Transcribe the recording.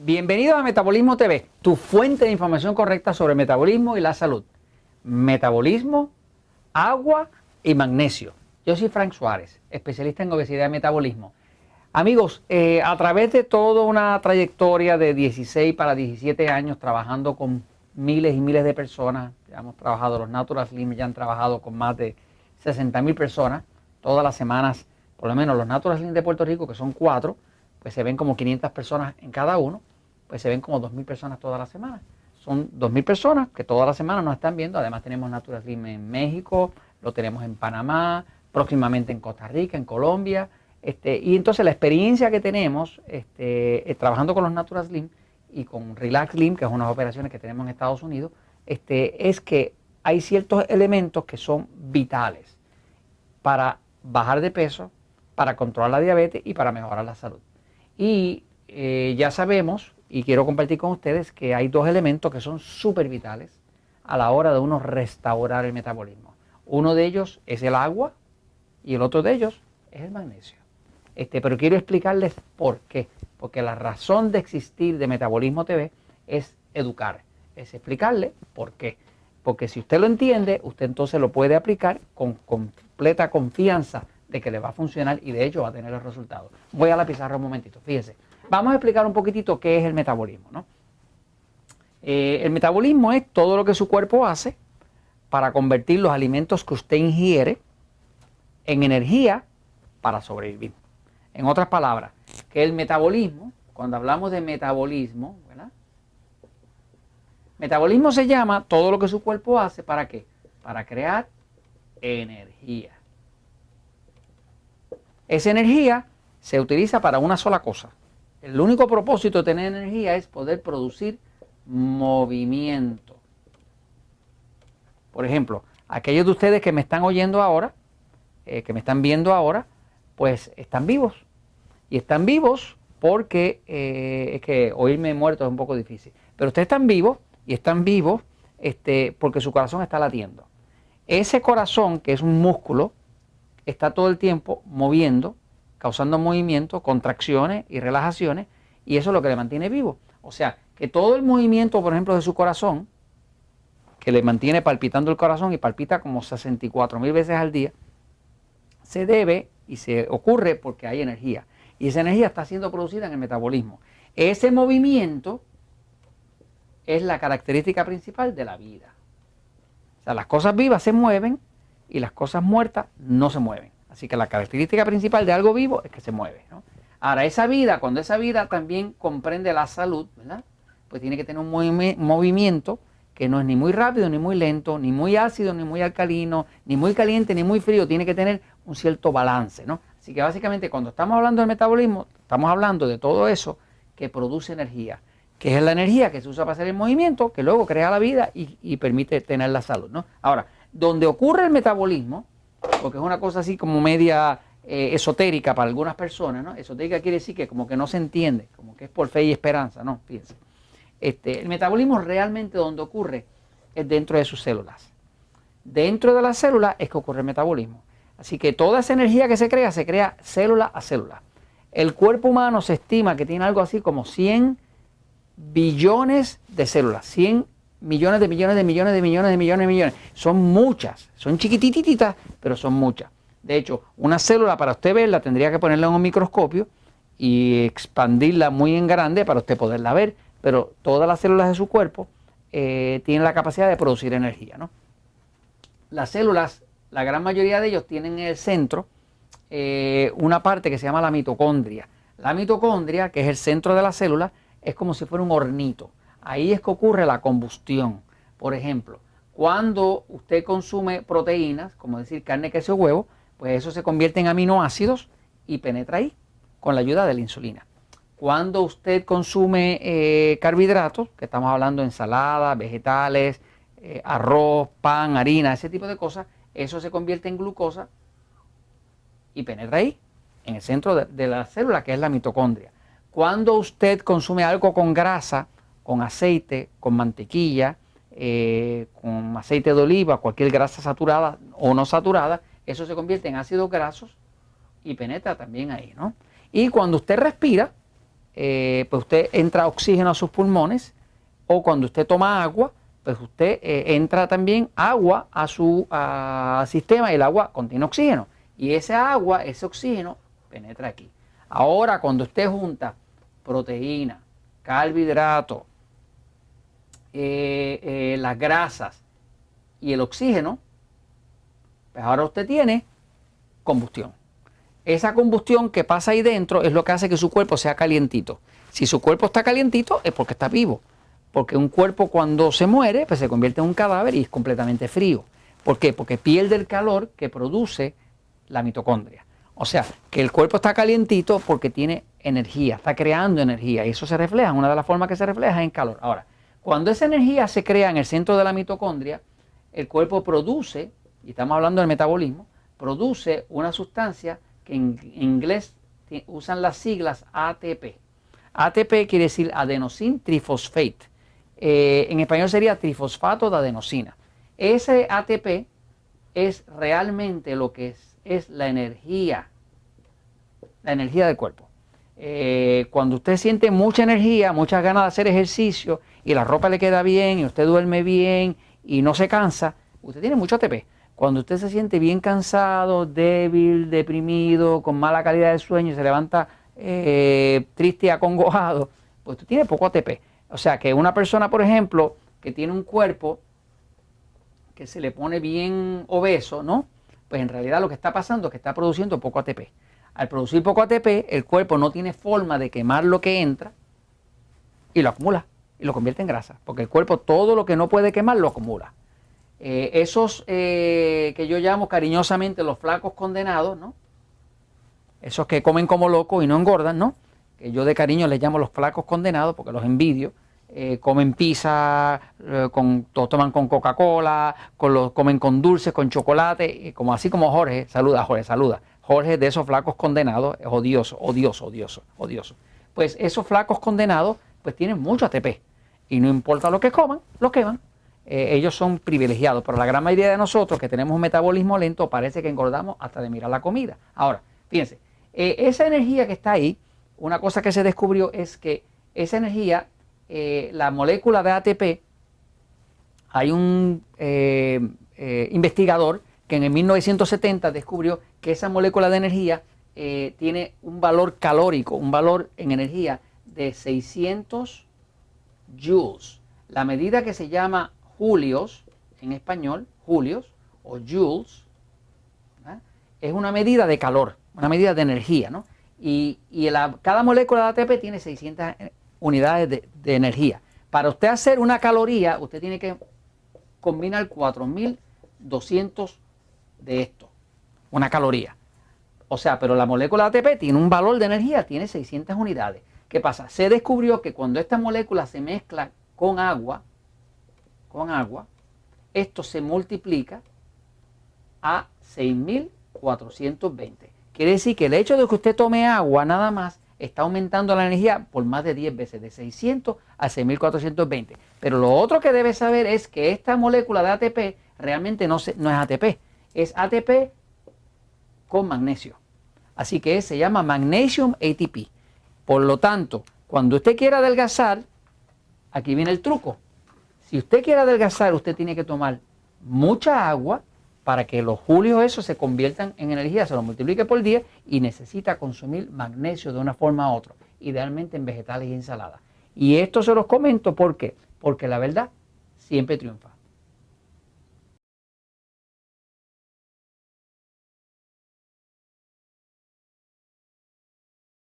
Bienvenido a Metabolismo TV, tu fuente de información correcta sobre el metabolismo y la salud. Metabolismo, agua y magnesio. Yo soy Frank Suárez, especialista en obesidad y metabolismo. Amigos, a través de toda una trayectoria de 16 para 17 años trabajando con miles y miles de personas, ya hemos trabajado, los Natural Slim ya han trabajado con más de 60,000 personas, todas las semanas, por lo menos los Natural Slim de Puerto Rico, que son 4, pues se ven como 500 personas en cada uno, pues se ven como 2,000 personas todas las semanas. Son 2,000 personas que todas las semanas nos están viendo. Además tenemos Natural Slim en México, lo tenemos en Panamá, próximamente en Costa Rica, en Colombia. Y entonces la experiencia que tenemos trabajando con los Natural Slim y con Relax Slim, que es unas operaciones que tenemos en Estados Unidos, es que hay ciertos elementos que son vitales para bajar de peso, para controlar la diabetes y para mejorar la salud. Y ya sabemos, y quiero compartir con ustedes, que hay dos elementos que son súper vitales a la hora de uno restaurar el metabolismo. Uno de ellos es el agua y el otro de ellos es el magnesio. Pero quiero explicarles por qué. Porque la razón de existir de Metabolismo TV es educar, es explicarle por qué. Porque si usted lo entiende, usted entonces lo puede aplicar con completa confianza de que le va a funcionar y de hecho va a tener los resultados. Voy a la pizarra un momentito, fíjese. Vamos a explicar un poquitito qué es el metabolismo, ¿no? El metabolismo es todo lo que su cuerpo hace para convertir los alimentos que usted ingiere en energía para sobrevivir. En otras palabras, que el metabolismo, cuando hablamos de metabolismo, ¿verdad? Metabolismo se llama todo lo que su cuerpo hace, ¿para qué? Para crear energía. Esa energía se utiliza para una sola cosa. El único propósito de tener energía es poder producir movimiento. Por ejemplo, aquellos de ustedes que me están oyendo ahora, que me están viendo ahora, pues están vivos. Y están vivos porque es que oírme muerto es un poco difícil. Pero ustedes están vivos y están vivos porque su corazón está latiendo. Ese corazón, que es un músculo, está todo el tiempo moviendo, causando movimiento, contracciones y relajaciones, y eso es lo que le mantiene vivo. O sea, que todo el movimiento, por ejemplo, de su corazón, que le mantiene palpitando el corazón y palpita como 64,000 veces al día, se debe y se ocurre porque hay energía. Y esa energía está siendo producida en el metabolismo. Ese movimiento es la característica principal de la vida. O sea, las cosas vivas se mueven y las cosas muertas no se mueven. Así que la característica principal de algo vivo es que se mueve, ¿no? Ahora, esa vida, cuando esa vida también comprende la salud, ¿verdad? Pues tiene que tener un movimiento que no es ni muy rápido ni muy lento, ni muy ácido ni muy alcalino, ni muy caliente ni muy frío. Tiene que tener un cierto balance, ¿no? Así que básicamente cuando estamos hablando del metabolismo, estamos hablando de todo eso que produce energía, que es la energía que se usa para hacer el movimiento, que luego crea la vida y permite tener la salud, ¿no? Ahora, donde ocurre el metabolismo, porque es una cosa así como media esotérica para algunas personas, ¿no? Esotérica quiere decir que como que no se entiende, como que es por fe y esperanza, ¿no? Fíjense. El metabolismo realmente donde ocurre es dentro de sus células. Dentro de las células es que ocurre el metabolismo. Así que toda esa energía que se crea célula a célula. El cuerpo humano se estima que tiene algo así como 100 billones de células, 100 millones de millones de millones de millones de millones de millones. Son muchas, son chiquitititas, pero son muchas. De hecho, una célula para usted verla tendría que ponerla en un microscopio y expandirla muy en grande para usted poderla ver. Pero todas las células de su cuerpo tienen la capacidad de producir energía, ¿no? Las células, la gran mayoría de ellos tienen en el centro una parte que se llama la mitocondria. La mitocondria, que es el centro de la célula, es como si fuera un hornito. Ahí es que ocurre la combustión. Por ejemplo, cuando usted consume proteínas, como decir carne, queso, huevo, pues eso se convierte en aminoácidos y penetra ahí con la ayuda de la insulina. Cuando usted consume carbohidratos, que estamos hablando de ensaladas, vegetales, arroz, pan, harina, ese tipo de cosas, eso se convierte en glucosa y penetra ahí, en el centro de la célula, que es la mitocondria. Cuando usted consume algo con grasa, con aceite, con mantequilla, con aceite de oliva, cualquier grasa saturada o no saturada, eso se convierte en ácidos grasos y penetra también ahí, ¿no? Y cuando usted respira, pues usted entra oxígeno a sus pulmones, o cuando usted toma agua, pues usted entra también agua a su sistema y el agua contiene oxígeno. Y ese agua, ese oxígeno, penetra aquí. Ahora, cuando usted junta proteína, carbohidratos, las grasas y el oxígeno, pues ahora usted tiene combustión. Esa combustión que pasa ahí dentro es lo que hace que su cuerpo sea calientito. Si su cuerpo está calientito es porque está vivo. Porque un cuerpo cuando se muere, pues se convierte en un cadáver y es completamente frío. ¿Por qué? Porque pierde el calor que produce la mitocondria. O sea, que el cuerpo está calientito porque tiene energía, está creando energía. Y eso se refleja, una de las formas que se refleja es en calor. Ahora, cuando esa energía se crea en el centro de la mitocondria, el cuerpo produce, y estamos hablando del metabolismo, produce una sustancia que en inglés usan las siglas ATP. ATP quiere decir adenosine trifosfate. En español sería trifosfato de adenosina. Ese ATP es realmente lo que es la energía del cuerpo. Cuando usted siente mucha energía, muchas ganas de hacer ejercicio y la ropa le queda bien y usted duerme bien y no se cansa, usted tiene mucho ATP. Cuando usted se siente bien cansado, débil, deprimido, con mala calidad de sueño y se levanta triste y acongojado, pues usted tiene poco ATP. O sea que una persona, por ejemplo, que tiene un cuerpo que se le pone bien obeso, ¿no? Pues en realidad lo que está pasando es que está produciendo poco ATP. Al producir poco ATP, el cuerpo no tiene forma de quemar lo que entra y lo acumula y lo convierte en grasa. Porque el cuerpo todo lo que no puede quemar lo acumula. Esos que yo llamo cariñosamente los flacos condenados, ¿no? Esos que comen como locos y no engordan, ¿no? Que yo de cariño les llamo los flacos condenados porque los envidio. Comen pizza, toman con Coca-Cola, comen con dulces, con chocolate, como así como Jorge. Saluda, Jorge, saluda. Jorge de esos flacos condenados es odioso, odioso, odioso, odioso. Pues esos flacos condenados pues tienen mucho ATP y no importa lo que coman, lo queman. Ellos son privilegiados, pero la gran mayoría de nosotros que tenemos un metabolismo lento parece que engordamos hasta de mirar la comida. Ahora, fíjense, esa energía que está ahí, una cosa que se descubrió es que esa energía, la molécula de ATP, hay un investigador que en el 1970 descubrió que esa molécula de energía tiene un valor calórico, un valor en energía de 600 joules. La medida que se llama julios, en español, julios o joules, ¿verdad? Es una medida de calor, una medida de energía, ¿no? Y cada molécula de ATP tiene 600 unidades de energía. Para usted hacer una caloría, usted tiene que combinar 4200 de esto, una caloría. O sea, pero la molécula de ATP tiene un valor de energía, tiene 600 unidades. ¿Qué pasa? Se descubrió que cuando esta molécula se mezcla con agua, esto se multiplica a 6420. Quiere decir que el hecho de que usted tome agua nada más está aumentando la energía por más de 10 veces, de 600 a 6420. Pero lo otro que debe saber es que esta molécula de ATP realmente no es ATP, es ATP con magnesio. Así que se llama Magnesium ATP. Por lo tanto, cuando usted quiera adelgazar, aquí viene el truco. Si usted quiere adelgazar, usted tiene que tomar mucha agua para que los julios esos se conviertan en energía, se lo multiplique por 10 y necesita consumir magnesio de una forma u otra, idealmente en vegetales y ensaladas. Y esto se los comento ¿por qué? Porque la verdad siempre triunfa.